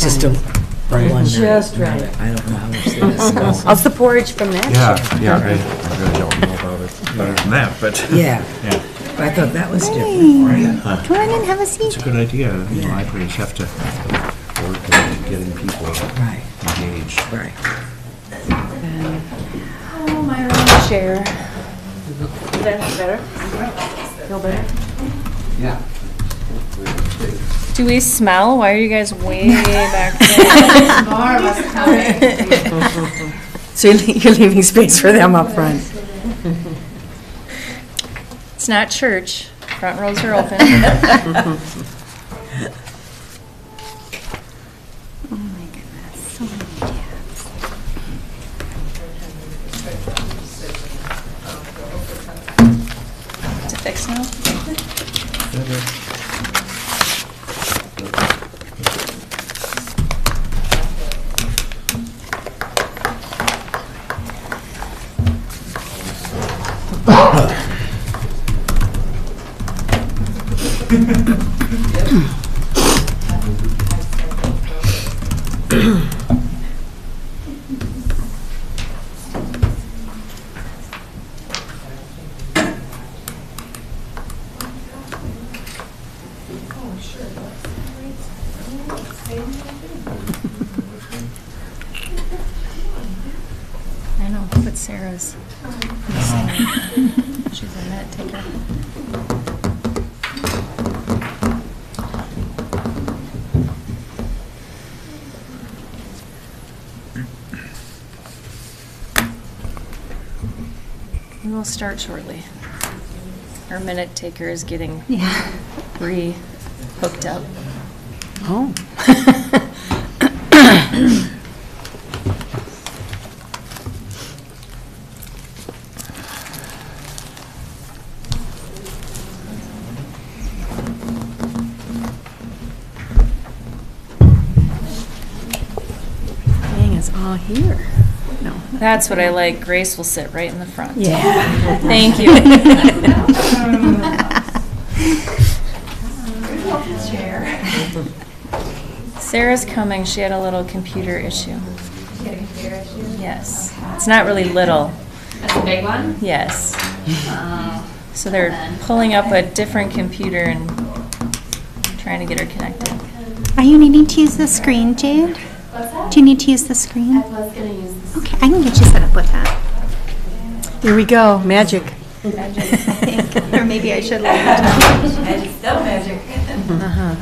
just a Right. one night. Just right. I don't know how much they discuss. How's the porridge from that? Yeah, I really don't know about it better than that, but Yeah, yeah, I thought that was different. Come on in, have a it's seat. a good idea. You know, libraries have to work on getting people Right, engaged. right. Oh, my own chair. Is that better? Feel better? Do we smell? Why are you guys way back there? So you're leaving space for them up front. It's not church. Front rows are open. Oh my goodness, so many tabs. Is it fixed now? I know, but Sarah's missing. She's a net taker. We will start shortly. Our minute taker is getting Yeah. hooked up. Oh. Dang, it's all here. No. That's what I like. Grace will sit right in the front. Yeah. Thank you. Sarah's coming. She had a little computer issue. Yes. It's not really little. That's a big one? Yes. So they're pulling up a different computer and trying to get her connected. Are you needing to use the screen, Jade? What's that? Do you need to use the screen? I was gonna use this. Okay, I can get you set up with that. Here we go, magic. I think. Or maybe I should let It's still magic. Uh-huh.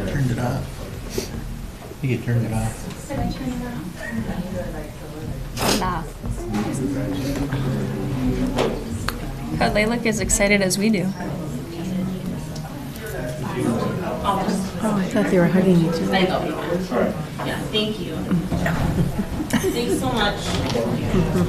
Turned it off. You turned it off. God, they look as excited as we do. Oh, I thought they were hugging each other. I know. Yeah, thank you. Thanks so much.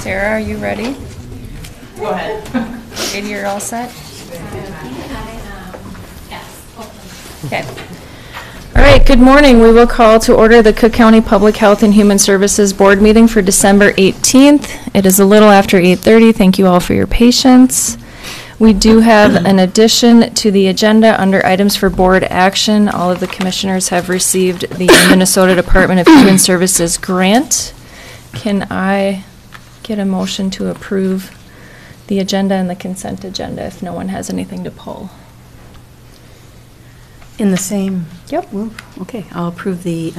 Sarah, are you ready? Go ahead. Maybe you're all set? Okay. All right, good morning. We will call to order the Cook County Public Health and Human Services Board meeting for December 18th. It is a little after 8:30. Thank you all for your patience. We do have an addition to the agenda under items for board action. All of the commissioners have received the Minnesota Department of Human Services grant. Can I get a motion to approve the agenda and the consent agenda if no one has anything to pull? In the same. Yep. Move. Okay, I'll approve the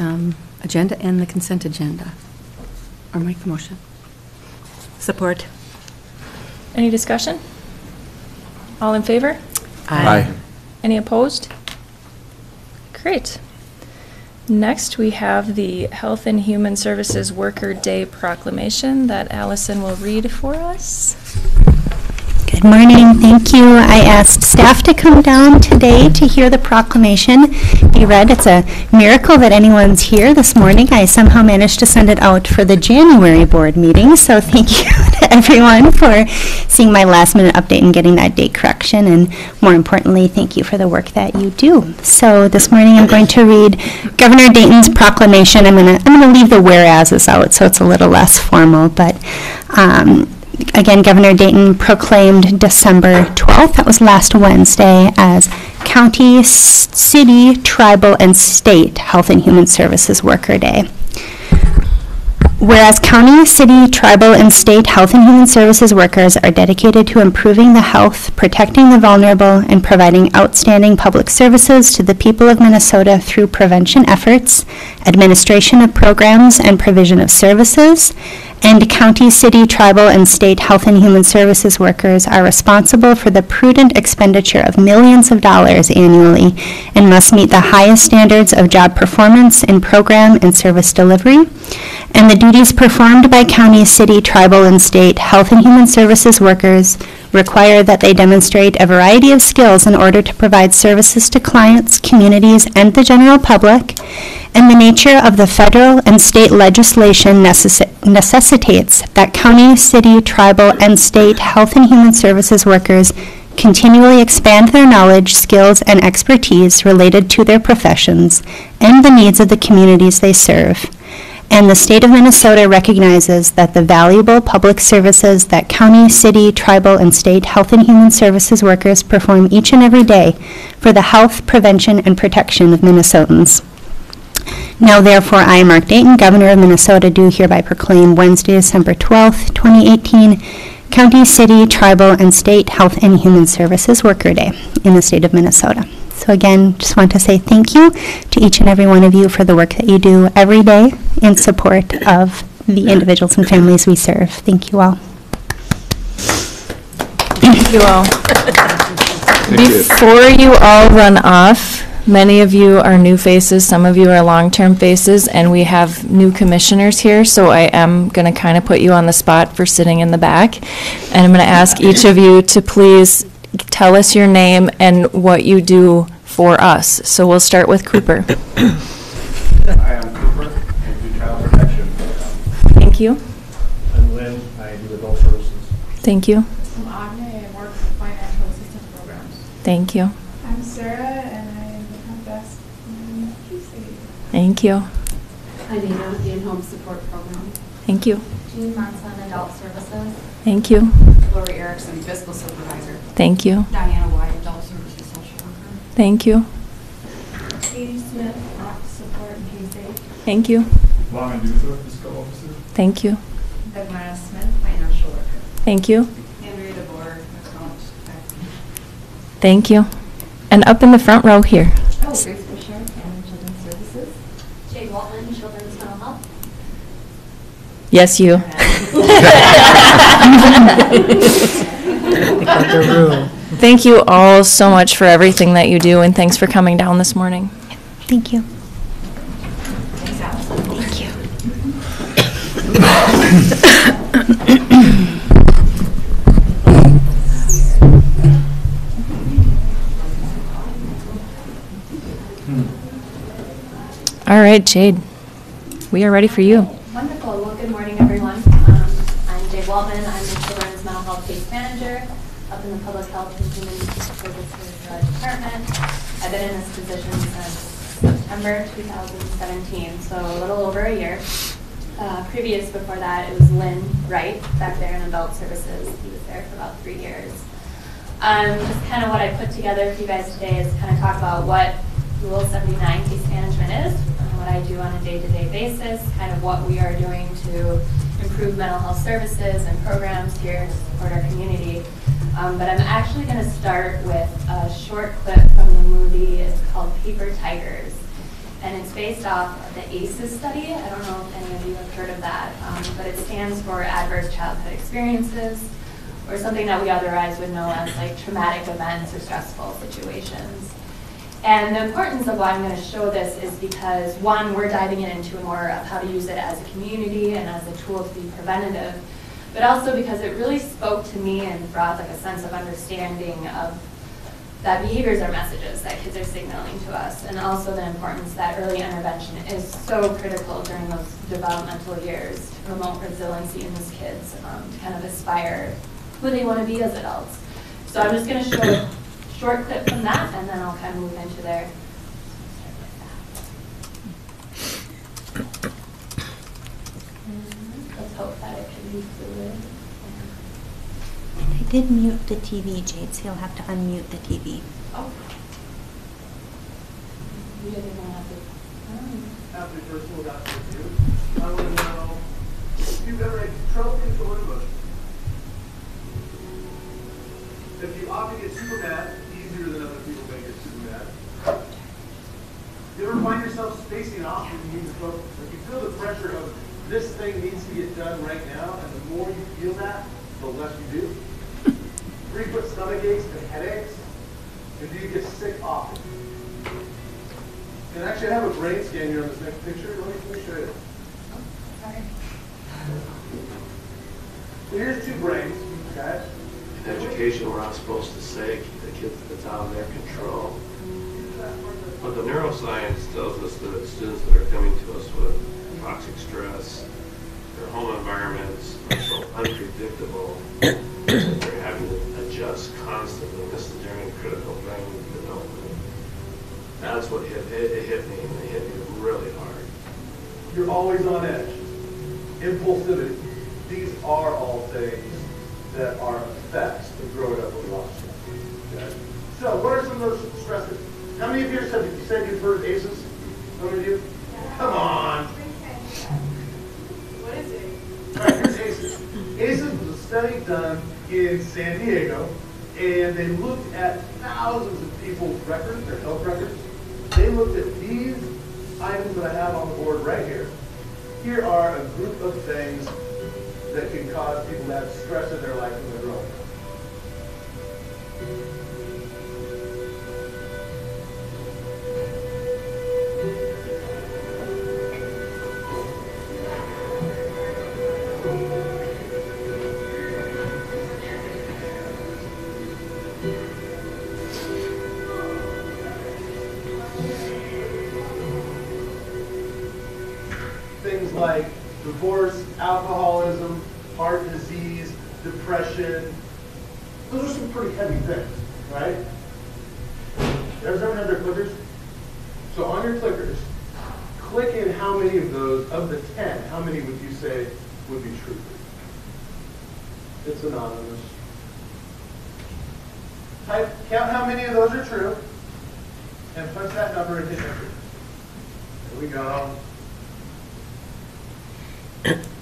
agenda and the consent agenda. Or make the motion. Support. Any discussion? All in favor? Aye. Any opposed? Great. Next, we have the Health and Human Services Worker Day proclamation that Allison will read for us. Okay. Good morning. Thank you. I asked staff to come down today to hear the proclamation be read. It's a miracle that anyone's here this morning. I somehow managed to send it out for the January board meeting, so thank you to everyone for seeing my last-minute update and getting that date correction, and more importantly, thank you for the work that you do. So this morning I'm going to read Governor Dayton's proclamation. I'm going to leave the whereases out, so it's a little less formal, but again, Governor Dayton proclaimed December 12th, that was last Wednesday, as County, City, Tribal, and State Health and Human Services Worker Day. Whereas county, city, tribal, and state health and human services workers are dedicated to improving the health, protecting the vulnerable, and providing outstanding public services to the people of Minnesota through prevention efforts, administration of programs, and provision of services, and county, city, tribal, and state health and human services workers are responsible for the prudent expenditure of millions of dollars annually and must meet the highest standards of job performance in program and service delivery. And the duties performed by county, city, tribal, and state health and human services workers require that they demonstrate a variety of skills in order to provide services to clients, communities, and the general public. And the nature of the federal and state legislation necessitates that county, city, tribal, and state health and human services workers continually expand their knowledge, skills, and expertise related to their professions and the needs of the communities they serve. And the state of Minnesota recognizes that the valuable public services that county, city, tribal, and state health and human services workers perform each and every day for the health, prevention, and protection of Minnesotans. Now, therefore, I, Mark Dayton, Governor of Minnesota, do hereby proclaim Wednesday, December 12th, 2018, County, City, Tribal, and State Health and Human Services Worker Day in the state of Minnesota. So again, just want to say thank you to each and every one of you for the work that you do every day in support of the individuals and families we serve. Thank you all. Thank you all. Before you all run off, many of you are new faces, some of you are long-term faces, and we have new commissioners here, so I am going to kind of put you on the spot for sitting in the back. And I'm going to ask each of you to please tell us your name and what you do for us. So we'll start with Cooper. Hi, I'm Cooper. I do child protection. Thank you. I'm Lynn. I do adult services. Thank you. I'm Agne. I work for financial assistance programs. Thank you. I'm Sarah, and I'm the front desk in QC. Thank you. Anita, the in-home support program. Thank you. Jean Monson, adult services. Thank you. Lori Erickson, fiscal supervisor. Thank you. Diana White, adult services social worker. Thank you. Katie Smith, office support in QC. Thank you. Lana Duther, fiscal officer. Thank you. Dagmara Smith, financial worker. Thank you. Andrea DeBoer, account. Thank you. And up in the front row here. Oh, Grace Fisher, Family Children's Services. Jade Waltman, Children's Mental Health. Yes, you. Thank you all so much for everything that you do, and thanks for coming down this morning. Thank you. Thanks, Allison. Thank you. All right, Jade, we are ready for you. Wonderful. Well, good morning, everyone. I'm Jade Waltman. I'm the Children's Mental Health Case Manager up in the Public Health and Human Services Department. I've been in this position since September 2017, so a little over a year. Previous before that, it was Lynn Wright back there in Adult Services. He was there for about 3 years. Just kind of what I put together for you guys today is kind of talk about what Rule 79 case management is, what I do on a day-to-day basis, kind of what we are doing to improve mental health services and programs here to support our community. But I'm actually going to start with a short clip from the movie. It's called Paper Tigers. And it's based off of the ACEs study. I don't know if any of you have heard of that, but it stands for Adverse Childhood Experiences, or something that we otherwise would know as like traumatic events or stressful situations. And the importance of why I'm going to show this is because, one, we're diving into more of how to use it as a community and as a tool to be preventative. but also because it really spoke to me and brought like a sense of understanding of that behaviors are messages that kids are signaling to us, and also the importance that early intervention is so critical during those developmental years to promote resiliency in these kids, to kind of aspire who they want to be as adults. So I'm just going to show a short clip from that, and then I'll kind of move into there. Let's hope that it can be fluid. I did mute the TV, Jade, so you'll have to unmute the TV. Oh. You didn't even have to. After the first one got to review, I want to know if you've ever had trouble controlling emotions. If you often get super mad, easier than other people may get super mad. You ever find yourself spacing off when you need to focus? If you feel the pressure of this thing needs to get done right now, and the more you feel that, the less you do. Frequent stomach aches and headaches, and do you get sick often? And actually, I have a brain scan here on this next picture. Let me show you. Sorry. So here's two brains, okay? In education, we're not supposed to say the kids it's out of their control. But the neuroscience tells us that students that are coming to us with toxic stress, their home environments are so unpredictable that they're having to adjust constantly. This is during critical brain development. That's what hit me, and it hit me really hard. You're always on edge. Impulsivity. These are all things that are effects of growing up with lots of stress. Okay? So, what are some of those stresses? How many of you said you've heard of ACEs? How many of you? Yeah. Come on. What is it? All right, here's ACEs. ACEs was a study done in San Diego, and they looked at thousands of people's records, their health records. They looked at these items that I have on the board right here. Here are a group of things that can cause people to have stress in their life when they're growing up. Things like divorce, alcoholism, heart disease, depression. Those are some pretty heavy things, right? Everyone have their clickers? So on your clickers, click in how many of those, of the 10, how many would you say would be true? It's anonymous. Count how many of those are true, and punch that number and hit enter. There we go.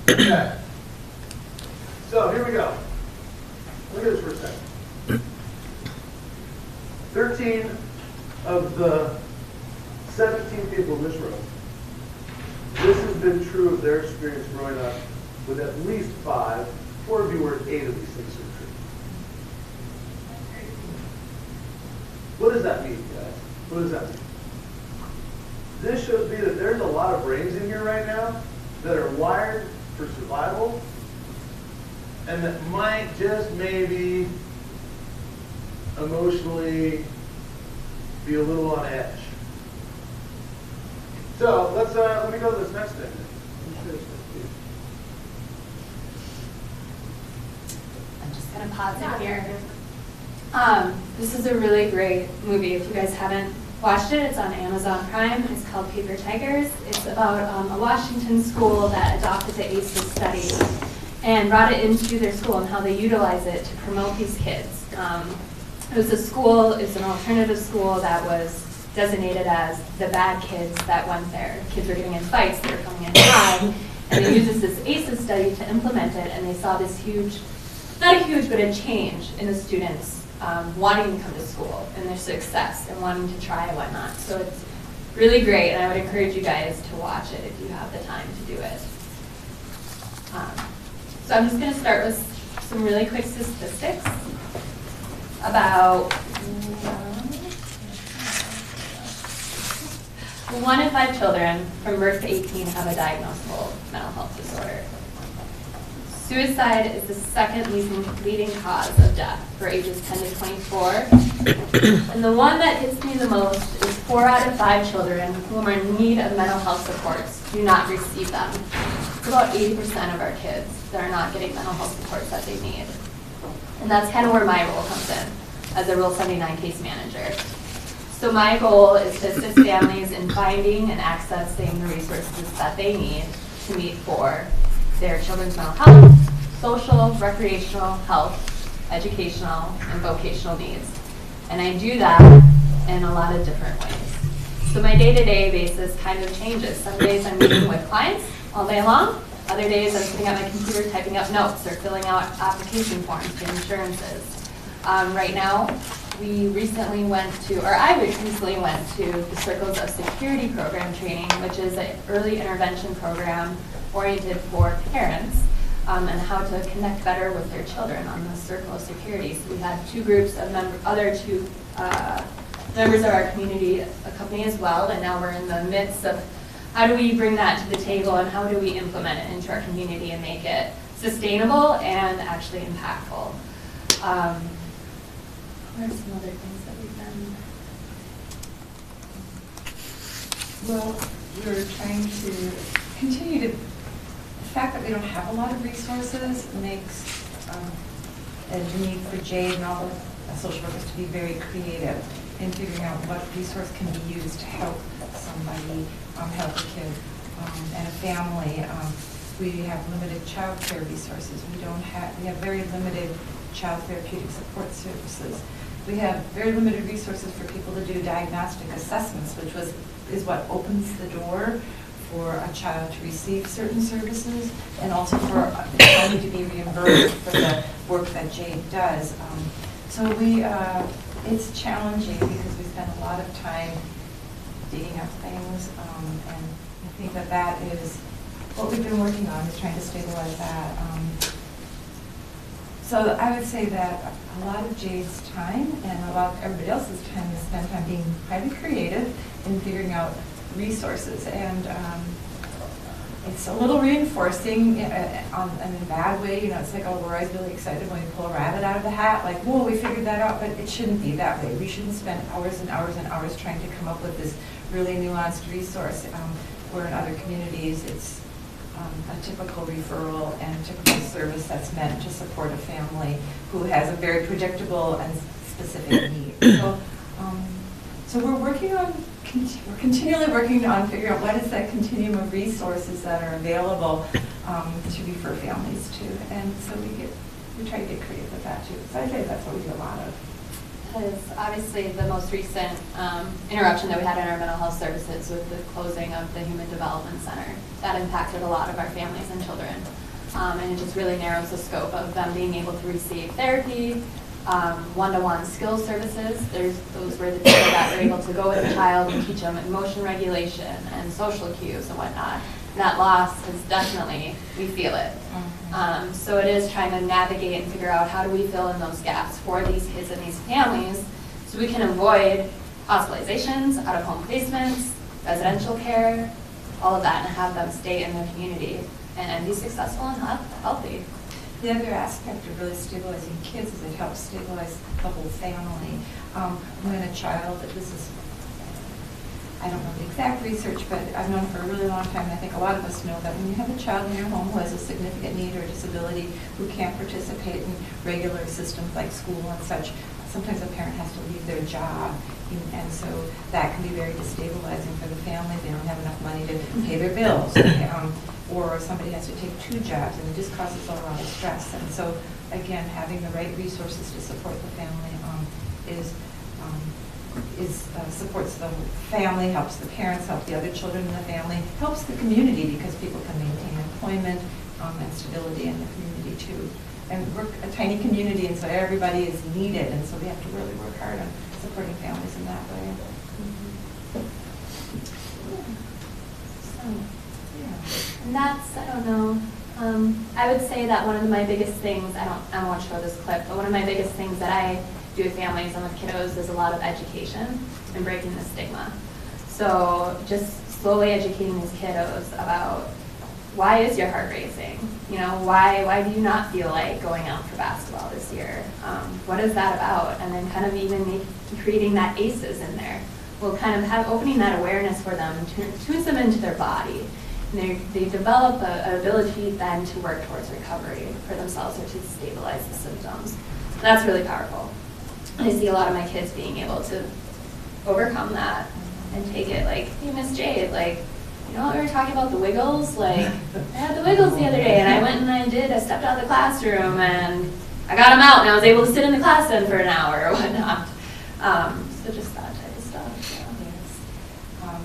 Okay. So here we go. Look at this for a second. 13 of the 17 people in this room, this has been true of their experience growing up with at least 5. 4 of you were 8 of these things are true. What does that mean, guys? What does that mean? This shows me that there's a lot of brains in here right now that are wired for survival and that might just maybe emotionally be a little on edge. So let me go to this next thing. I'm just going to pause it here. This is a really great movie. If you guys haven't watched it, it's on Amazon Prime. It's called Paper Tigers. It's about a Washington school that adopted the ACEs study and brought it into their school and how they utilize it to promote these kids. It was a school, it's an alternative school that was designated as the bad kids that went there. Kids were getting in fights, they were coming in high, and they used this ACEs study to implement it, and they saw this huge, not a huge, but a change in the students wanting to come to school and their success and wanting to try and whatnot. So it's really great, and I would encourage you guys to watch it if you have the time to do it. So I'm just going to start with some really quick statistics about 1 in 5 children from birth to 18 have a diagnosable mental health disorder. Suicide is the second leading cause of death for ages 10 to 24. And the one that hits me the most is 4 out of 5 children who are in need of mental health supports do not receive them. It's about 80% of our kids that are not getting mental health supports that they need. And that's kind of where my role comes in as a Rule 79 case manager. So my goal is to assist families in finding and accessing the resources that they need to meet for their children's mental health, social, recreational, health, educational, and vocational needs. And I do that in a lot of different ways. So my day-to-day basis kind of changes. Some days I'm meeting with clients all day long. Other days I'm sitting at my computer typing up notes or filling out application forms for insurances. Right now, I recently went to the Circles of Security program training, which is an early intervention program oriented for parents and how to connect better with their children on the Circle of Security. So we had 2 groups of other two members of our community accompany as well, and now we're in the midst of how do we bring that to the table and how do we implement it into our community and make it sustainable and actually impactful. What are some other things that we've done? Well, we're trying to continue to, the fact that we don't have a lot of resources makes a need for Jade and all the social workers to be very creative in figuring out what resource can be used to help somebody, help a kid and a family. We have limited child care resources. We have very limited child therapeutic support services. We have very limited resources for people to do diagnostic assessments, which is what opens the door for a child to receive certain services, and also for the family to be reimbursed for the work that Jade does. So it's challenging because we spend a lot of time digging up things, and I think that is what we've been working on, is trying to stabilize that. So I would say that a lot of Jade's time and a lot of everybody else's time is spent on being highly creative in figuring out resources, and it's a little reinforcing in a bad way. It's like, oh, we're always really excited when we pull a rabbit out of the hat, like, whoa, we figured that out, but it shouldn't be that way. We shouldn't spend hours and hours and hours trying to come up with this really nuanced resource, where in other communities it's a typical referral and a typical service that's meant to support a family who has a very predictable and specific need. So we're continually working on figuring out what is that continuum of resources that are available to refer families to, and so we try to get creative with that too. So I'd say that's what we do a lot of. Because obviously the most recent interruption that we had in our mental health services with the closing of the Human Development Center, that impacted a lot of our families and children. And it just really narrows the scope of them being able to receive therapy, one-to-one skills services. Those were the people that were able to go with a child and teach them emotion regulation and social cues and whatnot. And that loss is definitely, we feel it. So it is trying to navigate and figure out how do we fill in those gaps for these kids and these families so we can avoid hospitalizations, out-of-home placements, residential care, all of that, and have them stay in their community and be successful and healthy. The other aspect of really stabilizing kids is it helps stabilize the whole family. When a child, I don't know the exact research, but I've known for a really long time, and I think a lot of us know that when you have a child in your home who has a significant need or disability, who can't participate in regular systems like school and such, sometimes a parent has to leave their job, and so that can be very destabilizing for the family. They don't have enough money to pay their bills, or somebody has to take 2 jobs, and it just causes a lot of stress. And so, again, having the right resources to support the family supports the family, helps the parents, helps the other children in the family, helps the community because people can maintain employment and stability in the community too. And we're a tiny community, and so everybody is needed, and so we have to really work hard on supporting families in that way. And that's, I don't know, I would say that one of my biggest things, I don't want to show this clip, but one of my biggest things that I do with families and with kiddos is a lot of education and breaking the stigma. So just slowly educating these kiddos about why is your heart racing? You know, why do you not feel like going out for basketball this year? What is that about? And then kind of even creating that ACEs in there. Will kind of opening that awareness for them, tunes them into their body. And they develop an ability then to work towards recovery for themselves or to stabilize the symptoms. So that's really powerful. I see a lot of my kids being able to overcome that and take it like, hey, Miss Jade, like, you know what we were talking about, the wiggles? Like, I had the wiggles the other day, and I went and I stepped out of the classroom, and I got them out, and I was able to sit in the class then for an hour or whatnot. So just that type of stuff. Yeah. Yes.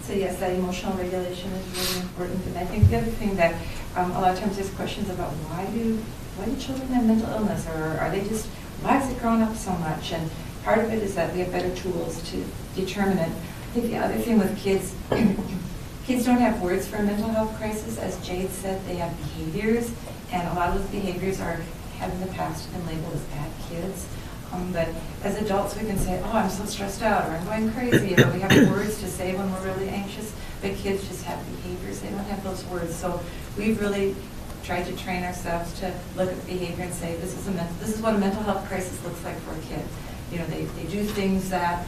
So yes, that emotional regulation is really important. And I think the other thing that a lot of times there's questions about why do children have mental illness, or are they just, why has it grown up so much? And part of it is that we have better tools to determine it. I think the other thing with kids, kids don't have words for a mental health crisis. As Jade said, they have behaviors, and a lot of those behaviors have in the past been labeled as bad kids. But as adults, we can say, oh, I'm so stressed out, or I'm going crazy, or we have words to say when we're really anxious, but kids just have behaviors. They don't have those words. So we've really tried to train ourselves to look at behavior and say, this is what a mental health crisis looks like for a kid. You know, they do things that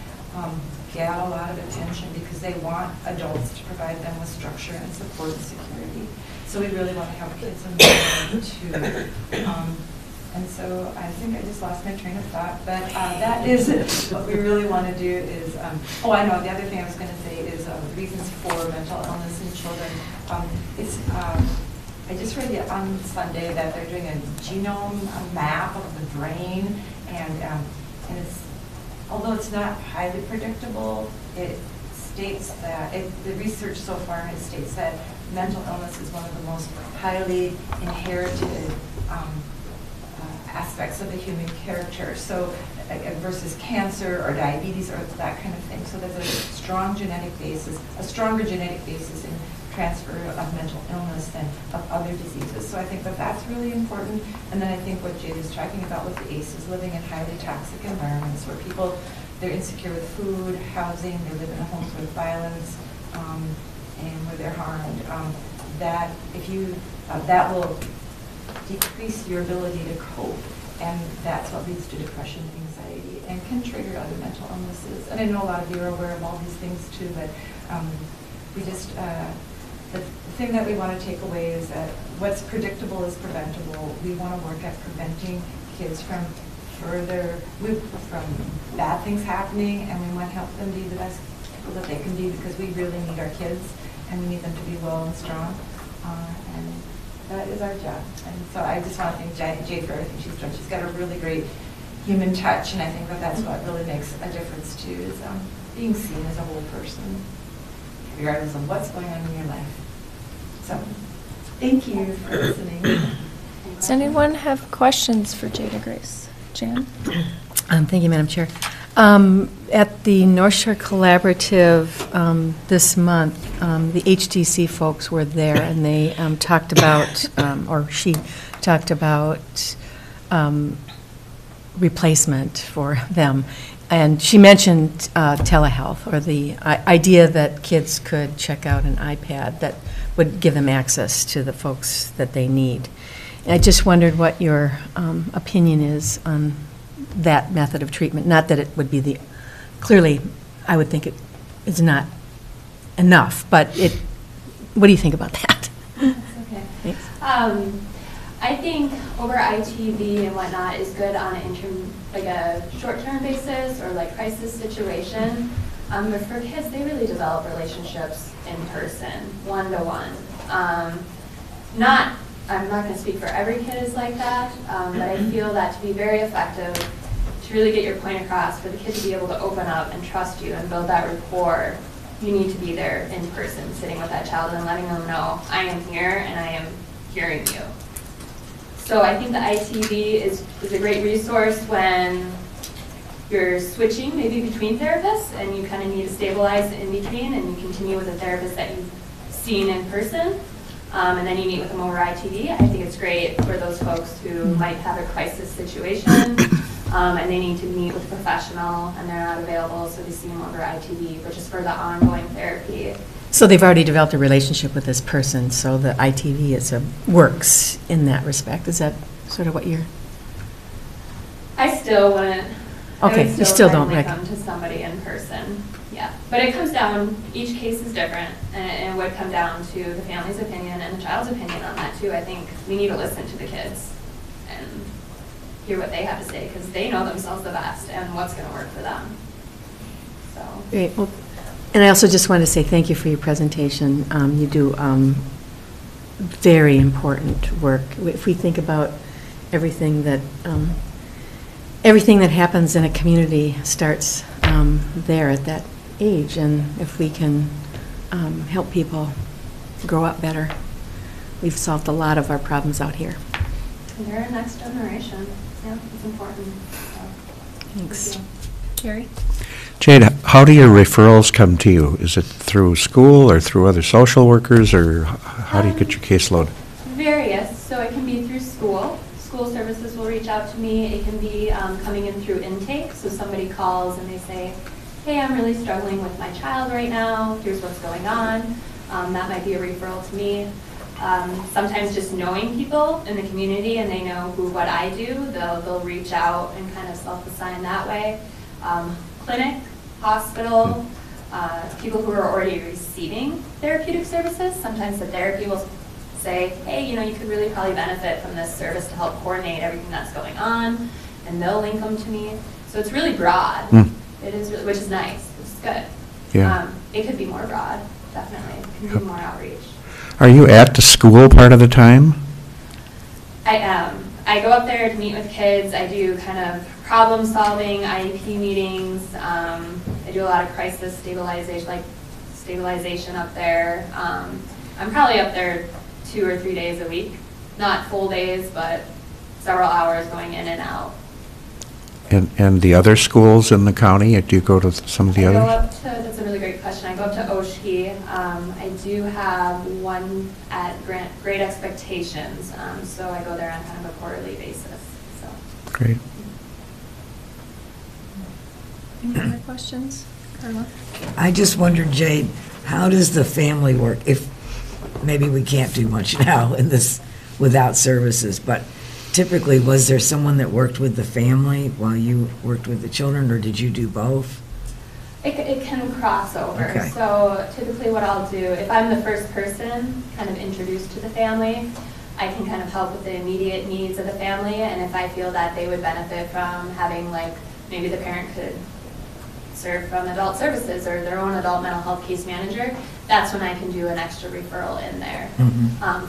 get a lot of attention because they want adults to provide them with structure and support and security. So we really want to help kids in that too. And so I think I just lost my train of thought, but that is what we really want to do is, I know, the other thing I was going to say is reasons for mental illness in children. I just read on Sunday that they're doing a genome map of the brain, and it's, although it's not highly predictable, it states that, the research so far it states that mental illness is one of the most highly inherited aspects of the human character, so versus cancer or diabetes or that kind of thing. So there's a strong genetic basis, a stronger genetic basis in transfer of mental illness than of other diseases. So I think that that's really important. And then I think what Jade is talking about with the ACEs, living in highly toxic environments where people, they're insecure with food, housing, they live in homes with violence, and where they're harmed, that if you, that will decrease your ability to cope, and that's what leads to depression, anxiety, and can trigger other mental illnesses. And I know a lot of you are aware of all these things too, but we just, the thing that we want to take away is that what's predictable is preventable. We want to work at preventing kids from bad things happening, and we want to help them be the best people that they can be, because we really need our kids, and we need them to be well and strong. And that is our job. And so I just want to thank Jade for everything she's done. She's got a really great human touch, and I think that that's what really makes a difference too, is being seen as a whole person, regardless of what's going on in your life. So, thank you for listening. Does anyone have questions for Jada Grace? Jan? Thank you, Madam Chair. At the North Shore Collaborative this month, the HTC folks were there, and they talked about, or she talked about replacement for them. And she mentioned telehealth, or the idea that kids could check out an iPad that would give them access to the folks that they need. And I just wondered what your opinion is on that method of treatment. Not that it would be the, clearly, I would think it is not enough, but what do you think about that? That's okay. Thanks. I think over ITV and whatnot is good on a short-term basis or like crisis situation. But for kids, they really develop relationships in person, one-to-one. I'm not going to speak for every kid is like that, but I feel that to be very effective, to really get your point across, for the kid to be able to open up and trust you and build that rapport, you need to be there in person, sitting with that child and letting them know, I am here and I am hearing you. So I think the ITV is a great resource when you're switching maybe between therapists and you kind of need to stabilize in between, and you continue with a therapist that you've seen in person, and then you meet with them over ITV. I think it's great for those folks who might have a crisis situation and they need to meet with a professional and they're not available, so they see them over ITV, but just for the ongoing therapy. So they've already developed a relationship with this person, so the ITV works in that respect. Is that sort of what you're? I still wouldn't. Okay, I would you still don't friendly rec- come to somebody in person. Yeah, but it comes down. Each case is different, and it would come down to the family's opinion and the child's opinion on that too. I think we need to listen to the kids and hear what they have to say because they know themselves the best and what's going to work for them. So. Great. Well, and I also just want to say thank you for your presentation. You do very important work. If we think about everything that happens in a community starts there at that age, and if we can help people grow up better, we've solved a lot of our problems out here. And they're our next generation. Yeah, it's important. So, Thanks. thank you. Gary? Jade, how do your referrals come to you? Is it through school or through other social workers, or how do you get your caseload? Various. So it can be through school. School services will reach out to me. It can be coming in through intake. So somebody calls and they say, hey, I'm really struggling with my child right now. Here's what's going on. That might be a referral to me. Sometimes just knowing people in the community and they know what I do, they'll reach out and kind of self-assign that way. Clinic, hospital, people who are already receiving therapeutic services. Sometimes the therapy will say, hey, you could really probably benefit from this service to help coordinate everything that's going on, and they'll link them to me. So it's really broad. It is, which is nice. Which is good. Yeah. It could be more broad, definitely. It could be more outreach. Are you at the school part of the time? I am. I go up there to meet with kids. I do kind of problem solving, IEP meetings. I do a lot of crisis stabilization up there. I'm probably up there 2 or 3 days a week. Not full days, but several hours going in and out. And the other schools in the county, do you go to some of the I go others? up to, that's a really great question. I go up to Oshki. I do have one at Great Expectations, so I go there on kind of a quarterly basis. So. Great. Any other questions? Carla? I just wondered, Jade, how does the family work? If maybe we can't do much now in this without services, but typically, was there someone that worked with the family while you worked with the children, or did you do both? It can cross over. Okay. So typically what I'll do, if I'm the first person kind of introduced to the family, I can kind of help with the immediate needs of the family, and if I feel that they would benefit from having, like, maybe the parent could serve from adult services or their own adult mental health case manager, that's when I can do an extra referral in there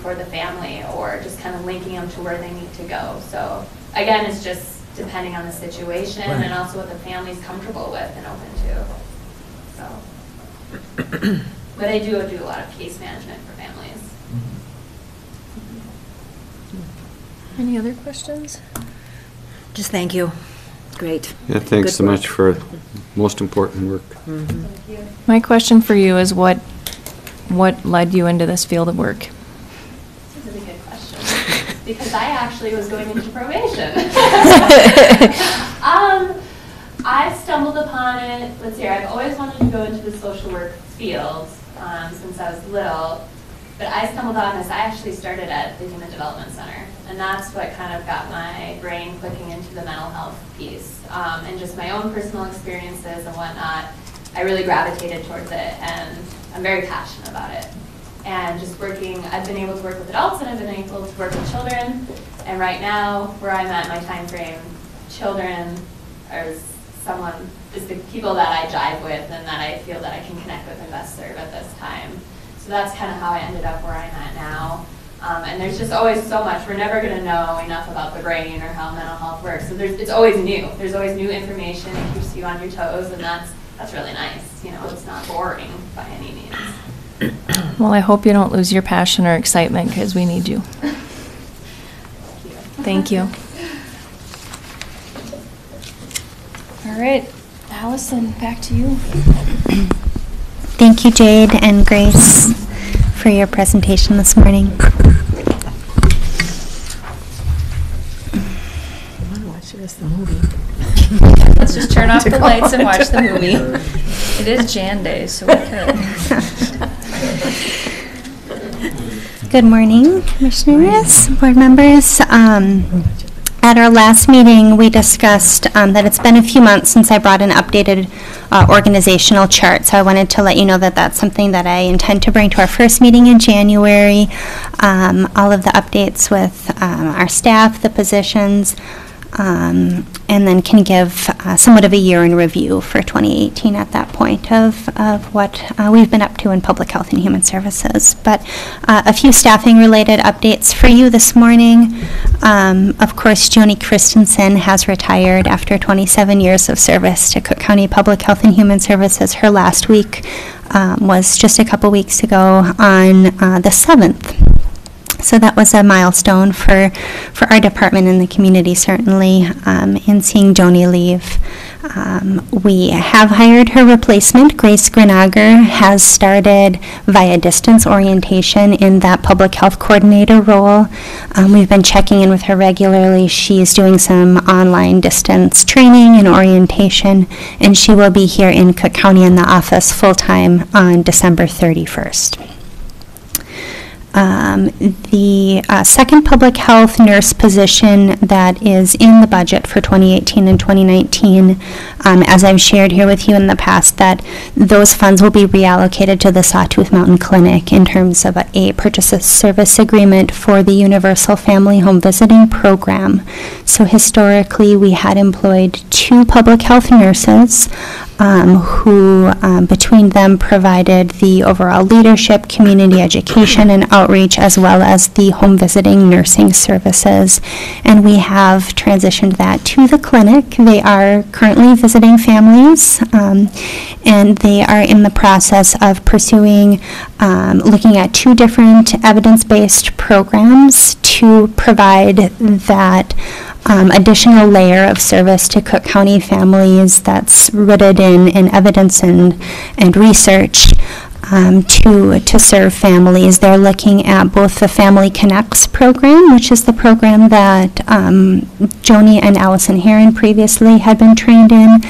for the family, or just kind of linking them to where they need to go. So again, it's just depending on the situation and also what the family's comfortable with and open to. So, but I do a lot of case management for families. Any other questions? Just thank you. Great. Yeah, thanks Good so much work. for most important work. Thank you. My question for you is what led you into this field of work? This is a really good question because I actually was going into probation. I stumbled upon it. Let's see, I've always wanted to go into the social work field since I was little, but I stumbled on this. I actually started at the Human Development Center, and that's what kind of got my brain clicking into the mental health piece. And just my own personal experiences and whatnot, I really gravitated towards it, and I'm very passionate about it. And just working, I've been able to work with adults and I've been able to work with children. And right now, where I'm at in my time frame, children is the people that I jive with and that I feel that I can connect with and best serve at this time. So that's kind of how I ended up where I'm at now. And there's just always so much. We're never going to know enough about the brain or how mental health works. So it's always new. There's always new information. It keeps you on your toes, and that's really nice. It's not boring by any means. Well, I hope you don't lose your passion or excitement because we need you. Thank you. All right, Allison, back to you. Thank you, Jade and Grace, for your presentation this morning. I want to watch the rest of the movie. Let's just turn off the lights and watch the movie. It is Jan Day, so we could. Good morning, Commissioners, board members. At our last meeting, we discussed that it's been a few months since I brought an updated organizational chart, so I wanted to let you know that that's something that I intend to bring to our first meeting in January. All of the updates with our staff, the positions, and then can give somewhat of a year in review for 2018 at that point of what we've been up to in Public Health and Human Services. But a few staffing-related updates for you this morning. Of course, Joni Christensen has retired after 27 years of service to Cook County Public Health and Human Services. Her last week was just a couple weeks ago on the 7th. So that was a milestone for our department and the community, certainly, in seeing Joni leave. We have hired her replacement. Grace Grenager has started via distance orientation in that public health coordinator role. We've been checking in with her regularly. She's doing some online distance training and orientation, and she will be here in Cook County in the office full-time on December 31st. The second public health nurse position that is in the budget for 2018 and 2019, as I've shared here with you in the past, that those funds will be reallocated to the Sawtooth Mountain Clinic in terms of a purchase of service agreement for the Universal Family Home Visiting Program. So historically, we had employed 2 public health nurses who between them provided the overall leadership, community education, and outreach, as well as the home visiting nursing services. And we have transitioned that to the clinic. They are currently visiting families, and they are in the process of pursuing, looking at 2 different evidence-based programs to provide that additional layer of service to Cook County families that's rooted in evidence and research to serve families. They're looking at both the Family Connects program, which is the program that Joni and Allison Heron previously had been trained in,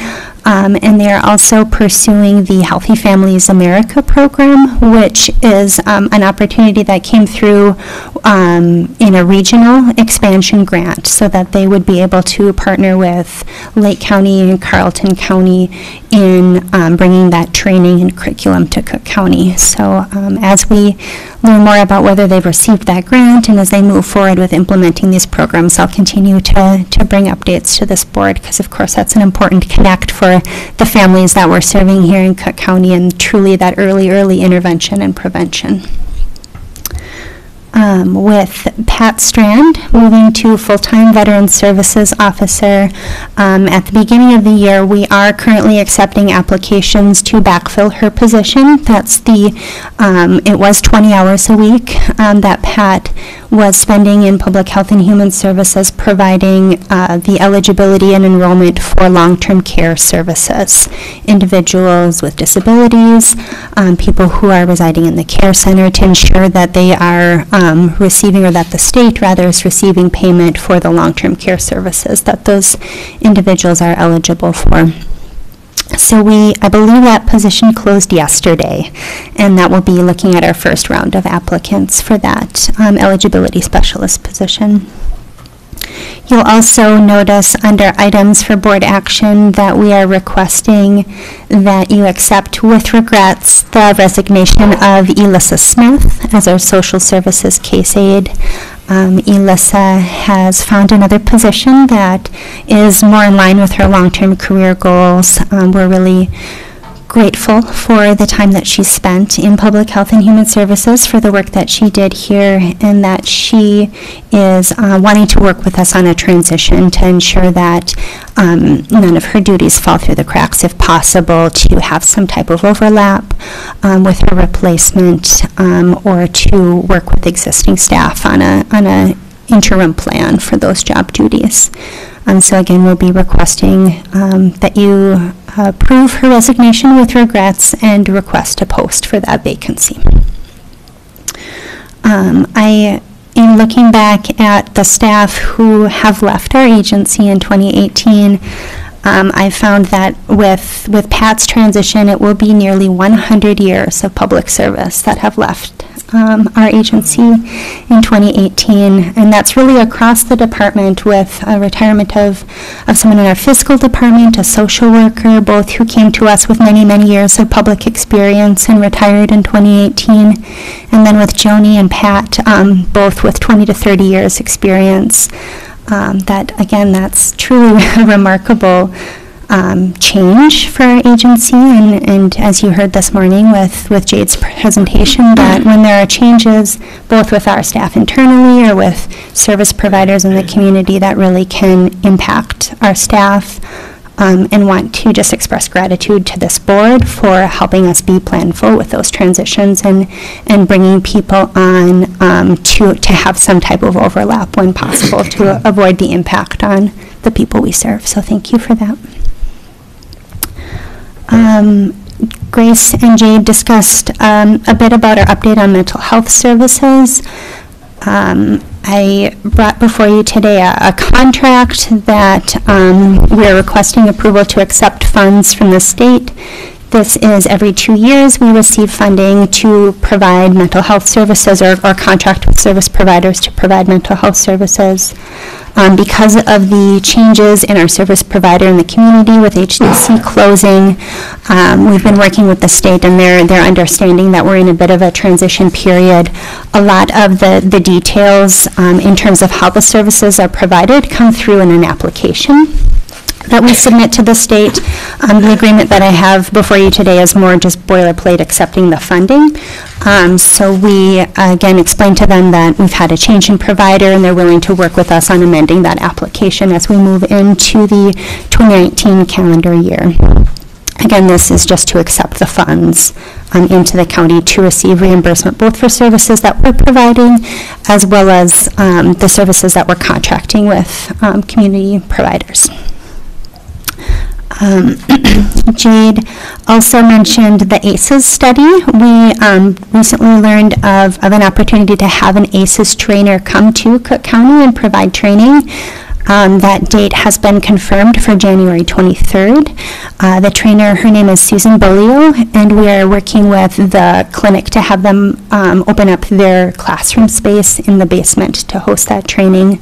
and they're also pursuing the Healthy Families America program, which is an opportunity that came through in a regional expansion grant, so that they would be able to partner with Lake County and Carleton County in bringing that training and curriculum to Cook County. So as we learn more about whether they've received that grant and as they move forward with implementing these programs, I'll continue to bring updates to this board, because of course that's an important connect for the families that we're serving here in Cook County, and truly that early intervention and prevention. With Pat Strand moving to full-time Veteran Services Officer at the beginning of the year, we are currently accepting applications to backfill her position. That's it was 20 hours a week that Pat was spending in Public Health and Human Services, providing the eligibility and enrollment for long-term care services. Individuals with disabilities, people who are residing in the care center, to ensure that they are receiving, or that the state rather is receiving payment for the long-term care services that those individuals are eligible for. So I believe that position closed yesterday, and that will be looking at our first round of applicants for that eligibility specialist position. You'll also notice under items for board action that we are requesting that you accept with regrets the resignation of Elissa Smith as our social services case aide. Elissa has found another position that is more in line with her long-term career goals. We're really grateful for the time that she spent in Public Health and Human Services, for the work that she did here, and that she is wanting to work with us on a transition to ensure that none of her duties fall through the cracks, if possible, to have some type of overlap with her replacement, or to work with existing staff on a interim plan for those job duties. So again, we'll be requesting that you approve her resignation with regrets and request a post for that vacancy. In looking back at the staff who have left our agency in 2018, I found that with Pat's transition, it will be nearly 100 years of public service that have left our agency in 2018, and that's really across the department, with a retirement of someone in our fiscal department, a social worker, both who came to us with many, many years of public experience and retired in 2018, and then with Joni and Pat, both with 20 to 30 years experience. That's truly a remarkable change for our agency, and as you heard this morning with Jade's presentation, that when there are changes, both with our staff internally or with service providers in the community, that really can impact our staff, and want to just express gratitude to this board for helping us be planful with those transitions and bringing people on to have some type of overlap when possible to avoid the impact on the people we serve. So thank you for that. Grace and Jade discussed a bit about our update on mental health services. I brought before you today a contract that we are requesting approval to accept funds from the state. This is every 2 years we receive funding to provide mental health services, or contract with service providers to provide mental health services. Because of the changes in our service provider in the community with HDC closing, we've been working with the state, and they're understanding that we're in a bit of a transition period. A lot of the details in terms of how the services are provided come through in an application that we submit to the state. The agreement that I have before you today is more just boilerplate accepting the funding. So we, again, explained to them that we've had a change in provider, and they're willing to work with us on amending that application as we move into the 2019 calendar year. Again, this is just to accept the funds into the county to receive reimbursement, both for services that we're providing as well as the services that we're contracting with community providers. Jade also mentioned the ACEs study. We recently learned of an opportunity to have an ACEs trainer come to Cook County and provide training. That date has been confirmed for January 23rd. The trainer, her name is Susan Bolio, and we are working with the clinic to have them open up their classroom space in the basement to host that training.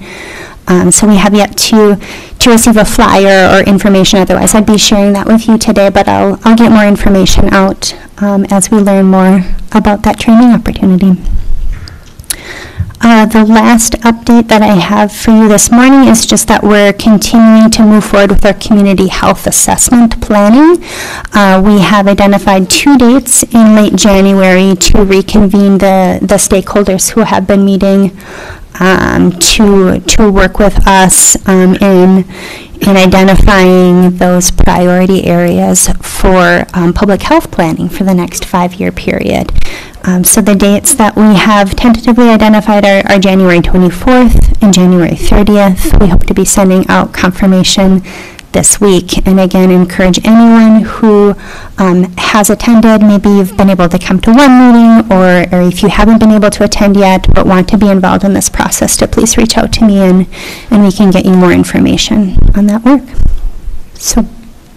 So we have yet to receive a flyer or information. Otherwise, I'd be sharing that with you today, but I'll get more information out as we learn more about that training opportunity. The last update that I have for you this morning is just that we're continuing to move forward with our community health assessment planning. We have identified 2 dates in late January to reconvene the stakeholders who have been meeting to work with us in identifying those priority areas for public health planning for the next 5-year period. So the dates that we have tentatively identified are January 24th and January 30th. We hope to be sending out confirmation this week, and again encourage anyone who has attended, maybe you've been able to come to one meeting, or if you haven't been able to attend yet but want to be involved in this process, to please reach out to me and we can get you more information on that work. So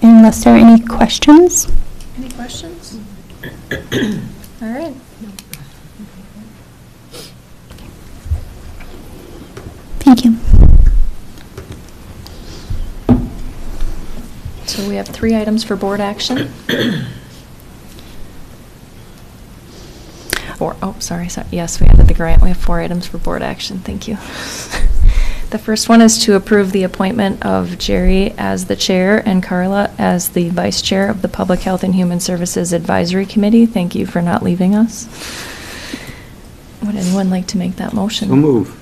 unless there are any questions. Any questions? All right. Thank you. So we have 3 items for board action. Sorry. Yes, we added the grant. We have 4 items for board action. Thank you. The first one is to approve the appointment of Jerry as the chair and Carla as the vice chair of the Public Health and Human Services Advisory Committee. Thank you for not leaving us. Would anyone like to make that motion? So move.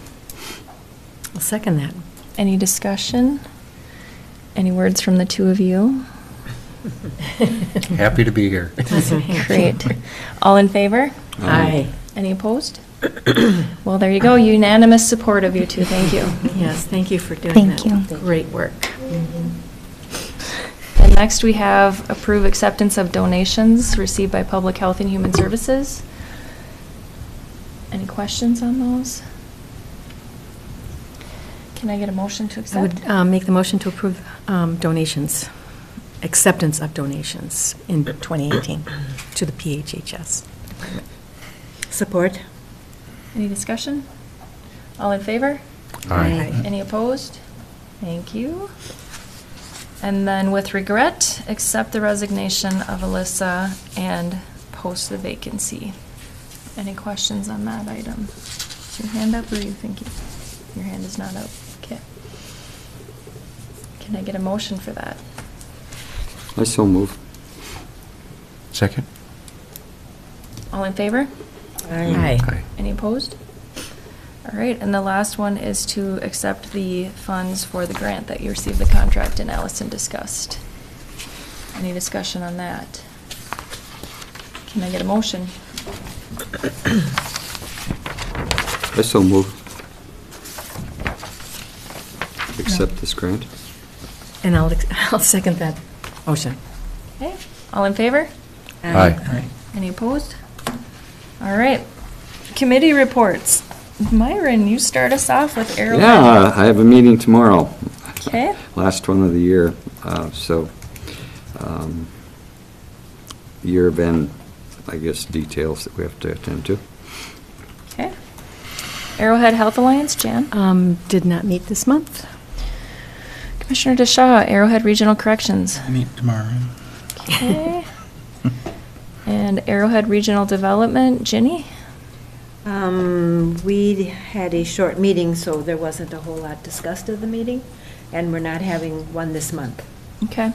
I'll second that. Any discussion? Any words from the 2 of you? Happy to be here. Great. All in favor? Aye. Any opposed? Well, there you go. Unanimous support of you 2. Thank you. Yes, thank you for doing Thank that. you. Great work. And next we have approve acceptance of donations received by Public Health and Human Services. Any questions on those? Can I get a motion to I accept? would make the motion to approve donations, acceptance of donations in 2018 to the PHHS department. Support. Any discussion? All in favor? Aye. Any opposed? Thank you. And then with regret, accept the resignation of Alyssa and post the vacancy. Any questions on that item? Is your hand up or are you thinking? Your hand is not up. Okay. Can I get a motion for that? I so move. Second? All in favor? Aye. Aye. Any opposed? All right, and the last one is to accept the funds for the grant that you received the contract and Allison discussed. Any discussion on that? Can I get a motion? I so move. Accept this grant. And I'll second that motion. Okay, all in favor? Aye. Any opposed? All right, committee reports. Myron, you start us off with Arrowhead. Yeah, I have a meeting tomorrow. Okay. Last one of the year. Year-end, I guess, details that we have to attend to. Okay. Arrowhead Health Alliance, Jan? Did not meet this month. Commissioner DeShaw, Arrowhead Regional Corrections. Meet tomorrow. Okay. And Arrowhead Regional Development, Ginny? We had a short meeting, so there wasn't a whole lot discussed at the meeting, and we're not having one this month. Okay.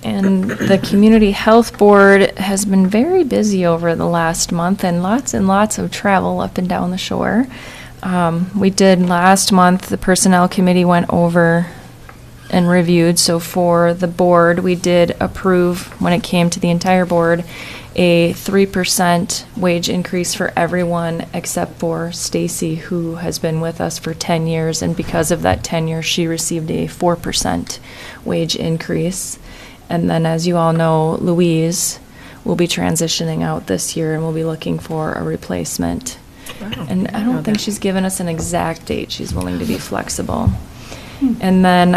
And the Community Health Board has been very busy over the last month and lots of travel up and down the shore. We did last month, the Personnel Committee went over and reviewed. So for the board, we did approve, when it came to the entire board, a 3% wage increase for everyone except for Stacy, who has been with us for 10 years. And because of that tenure, she received a 4% wage increase. And then, as you all know, Louise will be transitioning out this year and we'll be looking for a replacement. Wow. And I don't think she's given us an exact date. She's willing to be flexible. And then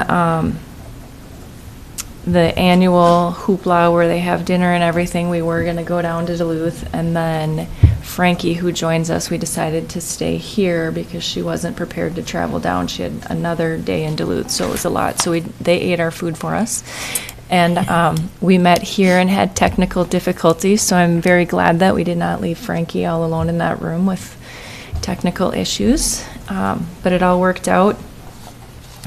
the annual hoopla where they have dinner and everything, we were going to go down to Duluth. And then Frankie, who joins us, we decided to stay here because she wasn't prepared to travel down. She had another day in Duluth, so it was a lot. So they ate our food for us. And we met here and had technical difficulties, so I'm very glad that we did not leave Frankie all alone in that room with technical issues. But it all worked out.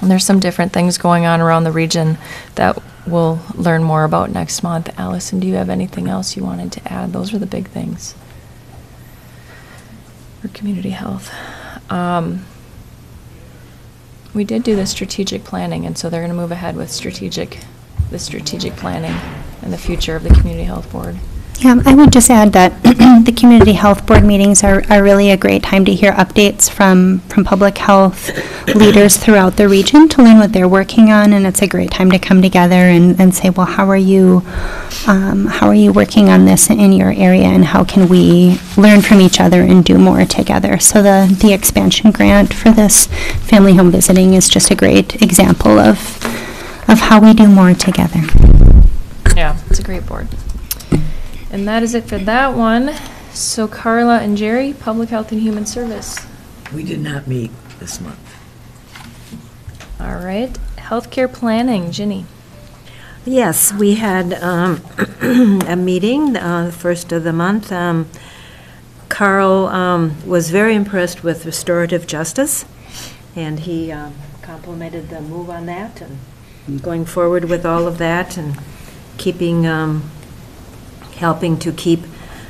And there's some different things going on around the region that we'll learn more about next month. Allison, do you have anything else you wanted to add? Those are the big things for community health. We did do the strategic planning, and so they're going to move ahead with the strategic planning and the future of the Community Health Board. Yeah, I would just add that the Community Health Board meetings are really a great time to hear updates from public health leaders throughout the region to learn what they're working on, and it's a great time to come together and say, well, how are you working on this in your area, and how can we learn from each other and do more together? So the expansion grant for this family home visiting is just a great example of how we do more together. Yeah, it's a great board. And that is it for that one. So Carla and Jerry, Public Health and Human Service. We did not meet this month. All right. Healthcare planning, Ginny. Yes, we had a meeting, the first of the month. Carl was very impressed with restorative justice, and he complimented the move on that and going forward with all of that and keeping, helping to keep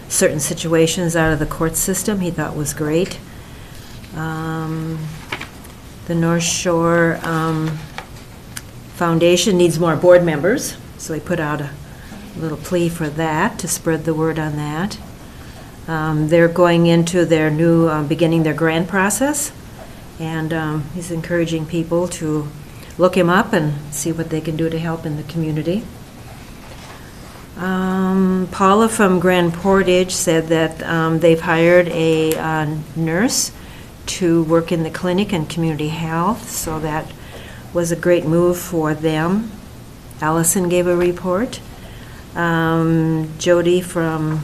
certain situations out of the court system, he thought was great. The North Shore Foundation needs more board members, so he put out a little plea for that, to spread the word on that. They're going into their new, beginning their grant process, and he's encouraging people to look him up and see what they can do to help in the community. Paula from Grand Portage said that they've hired a nurse to work in the clinic and community health, so that was a great move for them. Allison gave a report. Jody from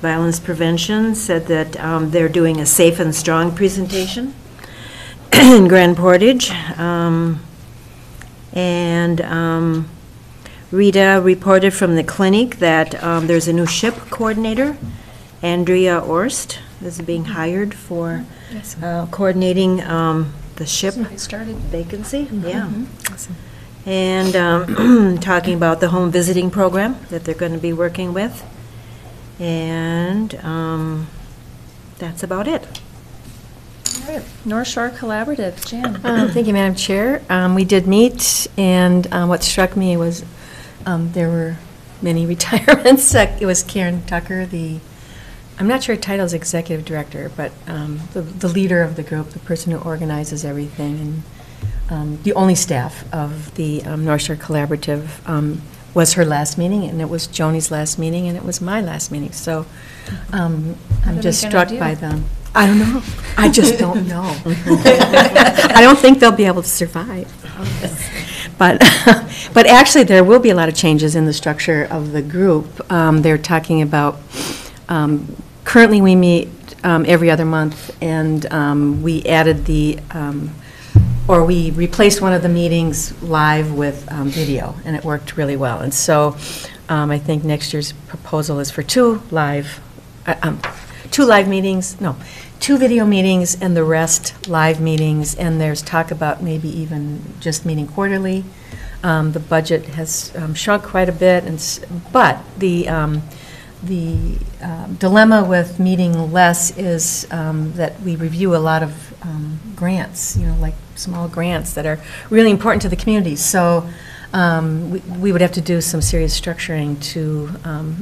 Violence Prevention said that they're doing a safe and strong presentation in Grand Portage. Rita reported from the clinic that there's a new SHIP coordinator. Andrea Orst is being hired for coordinating the SHIP vacancy. Yeah. Awesome. And talking about the home visiting program that they're going to be working with. And that's about it. All right. North Shore Collaborative, Jan. Thank you, Madam Chair. We did meet, and what struck me was there were many retirements. It was Karen Tucker, I'm not sure her title is executive director, but the leader of the group, the person who organizes everything, and the only staff of the North Shore Collaborative was her last meeting, and it was Joni's last meeting, and it was my last meeting. So I'm just struck by them. I don't know. I just don't know. I don't think they'll be able to survive. But actually, there will be a lot of changes in the structure of the group. They're talking about, currently we meet every other month, and we added we replaced one of the meetings live with video, and it worked really well. And so I think next year's proposal is for two video meetings and the rest live meetings, and there's talk about maybe even just meeting quarterly. The budget has shrunk quite a bit, but the dilemma with meeting less is that we review a lot of grants, like small grants that are really important to the community. So we would have to do some serious structuring to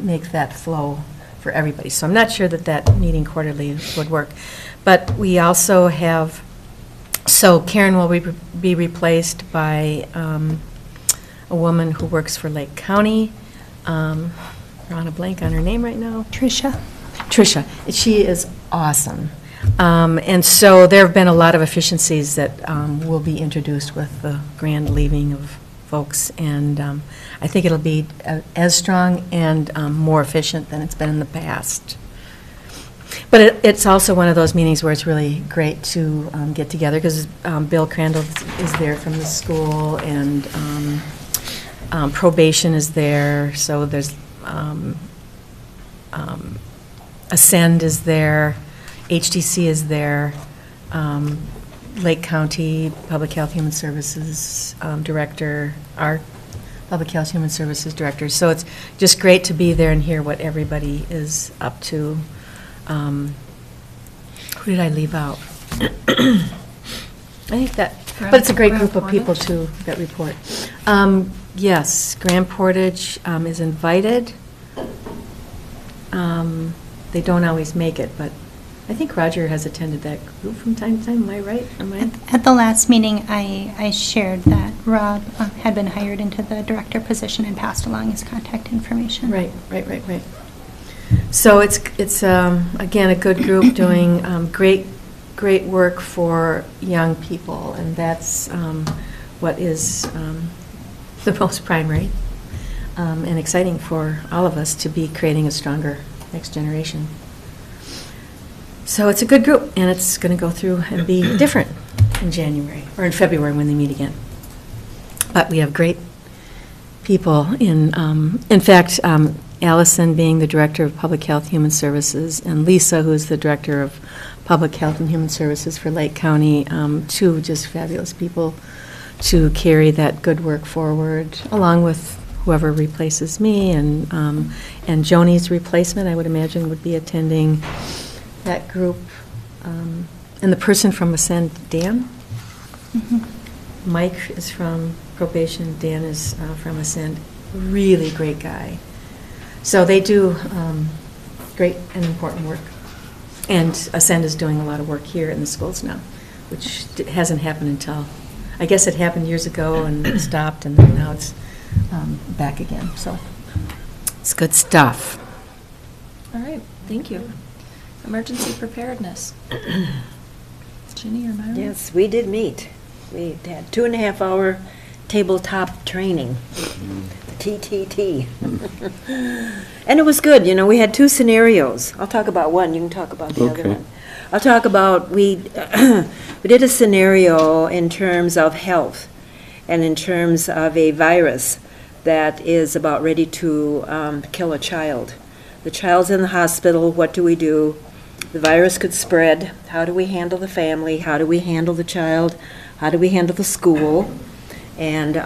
make that flow for everybody. So I'm not sure that meeting quarterly would work. But we also have, so Karen will be replaced by a woman who works for Lake County. We're on a blank on her name right now. Tricia. She is awesome. And so there have been a lot of efficiencies that will be introduced with the grand leaving of folks, and I think it'll be as strong and more efficient than it's been in the past. But it's also one of those meetings where it's really great to get together, because Bill Crandall is there from the school, and probation is there, so there's Ascend is there, HTC is there, Lake County Public Health Human Services Director, our Public Health Human Services Director. So it's just great to be there and hear what everybody is up to. Who did I leave out? I think that, but it's a great group of people too that report. Yes, Grand Portage is invited. They don't always make it, but I think Roger has attended that group from time to time. Am I right? At the last meeting, I shared that Rob had been hired into the director position and passed along his contact information. Right. So it's again, a good group doing great work for young people, and that's what is the most primary and exciting for all of us to be creating a stronger next generation. So it's a good group, and it's going to go through and be different in January, or in February when they meet again. But we have great people in fact, Allison being the Director of Public Health Human Services, and Lisa, who's the Director of Public Health and Human Services for Lake County, two just fabulous people to carry that good work forward, along with whoever replaces me, and Joni's replacement, I would imagine, would be attending that group. And the person from Ascend, Dan? Mm-hmm. Mike is from probation, Dan is from Ascend. Really great guy. So they do great and important work. And Ascend is doing a lot of work here in the schools now, which hasn't happened until, I guess it happened years ago and it stopped, and then now it's back again. So it's good stuff. All right, thank you. Emergency preparedness. Ginny or Myra? Yes, we did meet. We had 2.5-hour tabletop training, TTT. And it was good, you know, we had 2 scenarios. I'll talk about one, you can talk about the other Okay. one. I'll talk about, we did a scenario in terms of health and in terms of a virus that is about ready to kill a child. The child's in the hospital, what do we do? The virus could spread. How do we handle the family? How do we handle the child? How do we handle the school? And,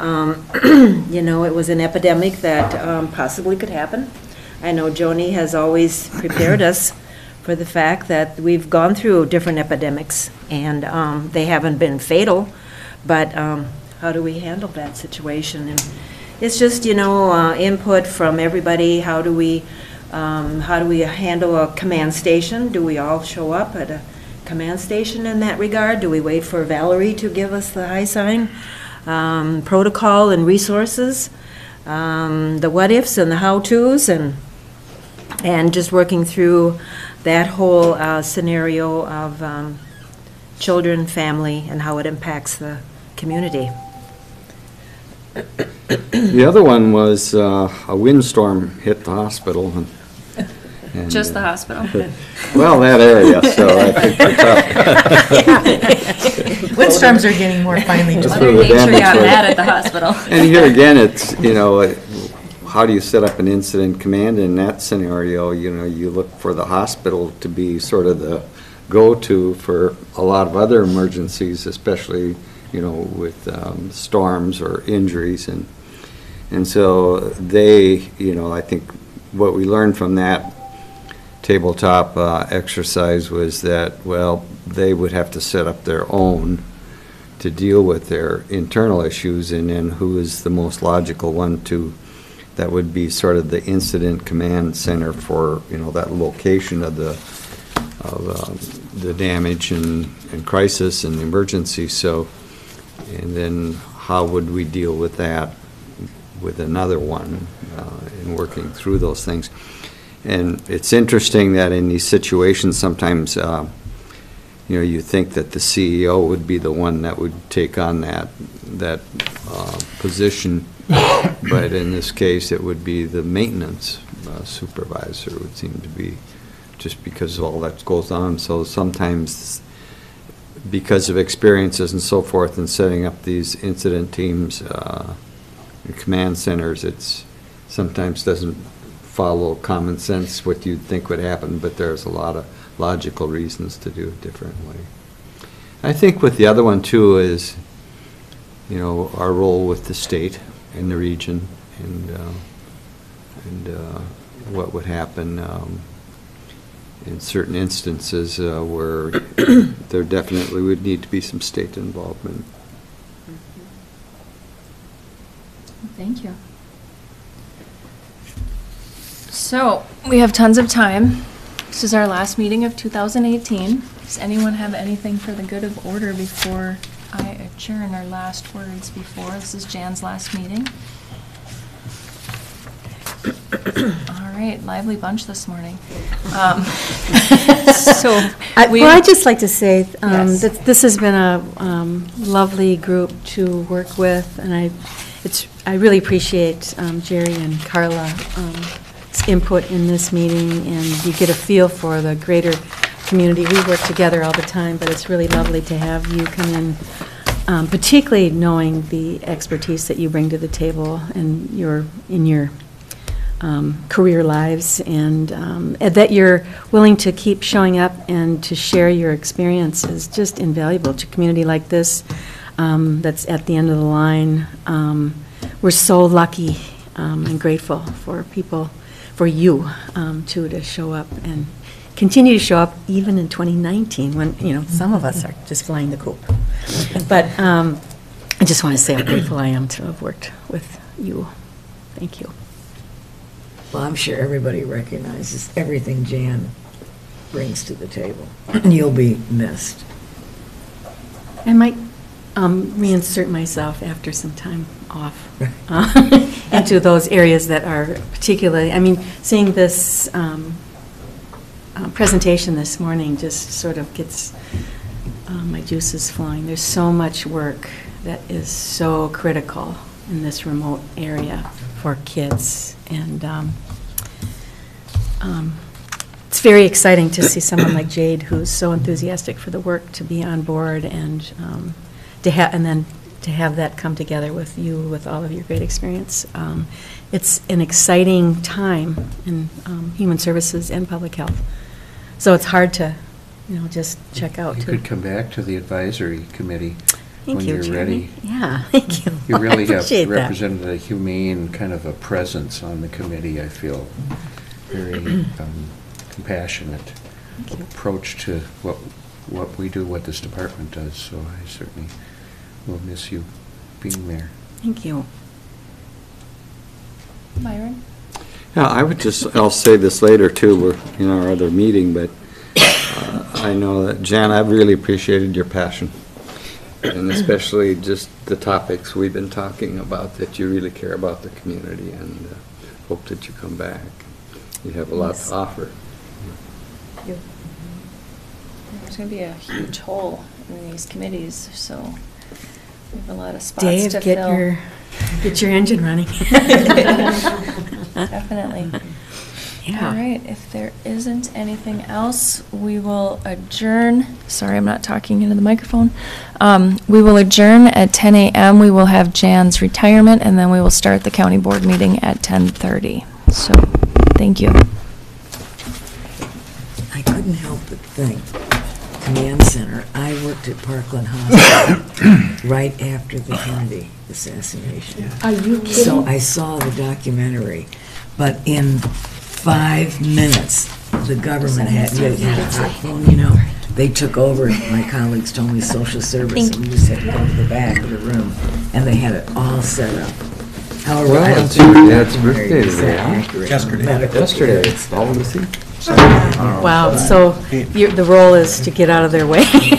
you know, it was an epidemic that possibly could happen. I know Joni has always prepared us for the fact that we've gone through different epidemics, and they haven't been fatal, but how do we handle that situation? And it's just, you know, input from everybody. How do we handle a command station? Do we all show up at a command station in that regard? Do we wait for Valerie to give us the high sign? Protocol and resources, the what-ifs and the how-tos, and just working through that whole scenario of children, family, and how it impacts the community. The other one was a windstorm hit the hospital. And, Just the hospital? Well, that area, so I think we're tough. Windstorms are getting more finely That's tuned. where the Mother Nature damage got was. mad at the hospital. And here again, it's, you know, how do you set up an incident command in that scenario? You know, you look for the hospital to be sort of the go-to for a lot of other emergencies, especially, you know, with storms or injuries. And so they, you know, I think what we learned from that tabletop exercise was that, well, they would have to set up their own to deal with their internal issues, and then who is the most logical one to, that would be sort of the incident command center for, you know, that location of the damage and crisis and emergency. So, and then how would we deal with that with another one in working through those things. And it's interesting that in these situations, sometimes, you know, you think that the CEO would be the one that would take on that position, but in this case, it would be the maintenance supervisor would seem to be, just because of all that goes on. So sometimes, because of experiences and so forth in setting up these incident teams and command centers, it's sometimes doesn't follow common sense what you'd think would happen, but there's a lot of logical reasons to do it differently. I think with the other one too is, you know, our role with the state and the region, and what would happen in certain instances where there definitely would need to be some state involvement. Thank you. So, we have tons of time. This is our last meeting of 2018. Does anyone have anything for the good of order before I adjourn, our last words before? This is Jan's last meeting. All right, lively bunch this morning. So, I'd just like to say Yes. that this has been a lovely group to work with, and I really appreciate Jerry and Carla's input in this meeting, and you get a feel for the greater community. We work together all the time, but it's really lovely to have you come in, particularly knowing the expertise that you bring to the table and in your career lives, and that you're willing to keep showing up and to share your experience is just invaluable to a community like this that's at the end of the line. We're so lucky and grateful for people, for you, too, to show up and continue to show up even in 2019 when, you know, some of us are just flying the coop. But I just want to say how grateful I am to have worked with you. Thank you. Well, I'm sure everybody recognizes everything Jan brings to the table, and you'll be missed. I might reinsert myself after some time off into those areas that are particularly, I mean, seeing this presentation this morning just sort of gets my juice is flowing. There's so much work that is so critical in this remote area for kids. And it's very exciting to see someone like Jade, who's so enthusiastic for the work, to be on board and then to have that come together with you, with all of your great experience. It's an exciting time in human services and public health. So it's hard to, just check out. You could come back to the advisory committee Thank when you, you're Jeremy. ready. Yeah, thank you. You really I have appreciate that. represented a humane kind of a presence on the committee, I feel. Very compassionate approach to what we do, what this department does, so I certainly will miss you being there. Thank you. Myron? Yeah, I'll say this later too, we're in our other meeting, but I know that, Jan, I've really appreciated your passion. And especially just the topics we've been talking about, that you really care about the community, and hope that you come back. You have a lot to offer. There's going to be a huge hole in these committees, so we have a lot of spots Dave, to fill. get your engine running. Definitely. Yeah. All right, if there isn't anything else, we will adjourn. Sorry, I'm not talking into the microphone. We will adjourn at 10 a.m. We will have Jan's retirement, and then we will start the county board meeting at 10:30. So, thank you. I couldn't help but think, command center, I worked at Parkland Hospital right after the Kennedy assassination. Are you kidding? So I saw the documentary, but in 5 minutes, the government had a hot phone, they took over, my colleagues told me, social service, and we just had to go to the back of the room, and they had it all set up. However, Well, I don't it's think your the dad's documentary birthday is today, that huh? accurate. Yesterday. Medical Yesterday. care and stuff. All of us. Wow, so the role is to get out of their way.